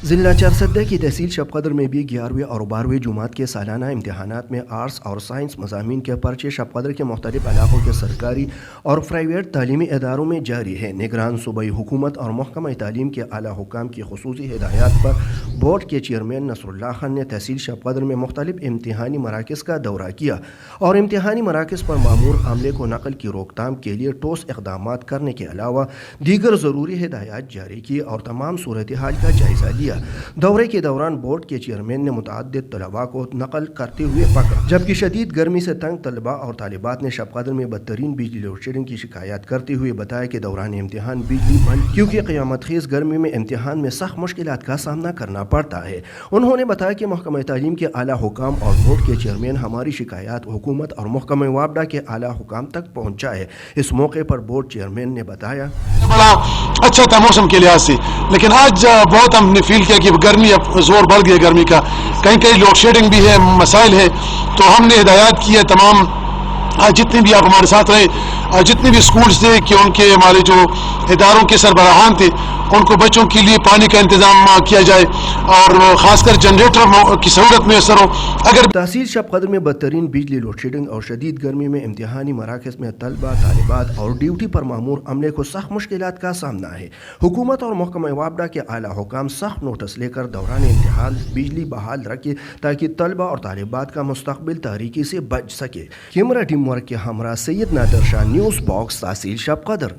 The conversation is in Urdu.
ضلع چارسدہ کی تحصیل شب قدر میں بھی 11ویں اور 12ویں جماعت کے سالانہ امتحانات میں آرٹس اور سائنس مضامین کے پرچے شب قدر کے مختلف علاقوں کے سرکاری اور پرائیویٹ تعلیمی اداروں میں جاری ہے۔ نگران صوبائی حکومت اور محکمہ تعلیم کے اعلیٰ حکام کی خصوصی ہدایات پر بورڈ کے چیئرمین نصر اللہ خان نے تحصیل شب قدر میں مختلف امتحانی مراکز کا دورہ کیا اور امتحانی مراکز پر مامور عملے کو نقل کی روک تھام کے لیے ٹھوس اقدامات کرنے کے علاوہ دیگر ضروری ہدایات جاری کی اور تمام صورتحال کا جائزہ لیا۔ دورے کے دوران بورڈ کے چیئرمین نے متعدد طلباء کو نقل کرتے ہوئے پکڑا، جبکہ شدید گرمی سے تنگ طلباء اور طالبات نے شب قدر میں بدترین بجلی لوڈ شیڈنگ کی شکایات کرتے ہوئے بتایا کہ دوران امتحان بجلی بند کیونکہ قیامت خیز گرمی میں امتحان میں سخت مشکلات کا سامنا کرنا پڑتا ہے۔ انہوں نے بتایا کہ محکمہ تعلیم کے اعلیٰ حکام اور بورڈ کے چیئرمین ہماری شکایات حکومت اور محکمہ وابڈہ کے اعلیٰ حکام تک پہنچائے۔ اس موقع پر بورڈ چیئرمین نے بتایا بڑا اچھا تھا موسم کے لحاظ سے، لیکن آج بہت ہم نے فیل کیا کہ گرمی اب زور بڑھ گیا گرمی کا، کہیں کہیں لوڈ شیڈنگ بھی ہے، مسائل ہے، تو ہم نے ہدایات کی ہے تمام جتنے بھی آپ ہمارے ساتھ رہے، جتنے بھی اسکولز تھے کہ ان کے ہمارے جو اداروں کے سربراہان تھے ان کو بچوں کے لیے پانی کا انتظام کیا جائے اور خاص کر جنریٹر کی سہولت میسر ہو۔ اگر تحصیل شب قدر میں بدترین بجلی لوڈ شیڈنگ اور شدید گرمی میں امتحانی مراکز میں طلبہ طالبات اور ڈیوٹی پر مامور عملے کو سخت مشکلات کا سامنا ہے۔ حکومت اور محکمہ وابڈہ کے اعلیٰ حکام سخت نوٹس لے کر دوران امتحان بجلی بحال رکھے تاکہ طلبہ اور طالبات کا مستقبل تاریکی سے بچ سکے۔ کیمرہ ٹیم ورک کے ہمراہ سید نادر شاہ، نیوز باکس، تحصیل شب قدر۔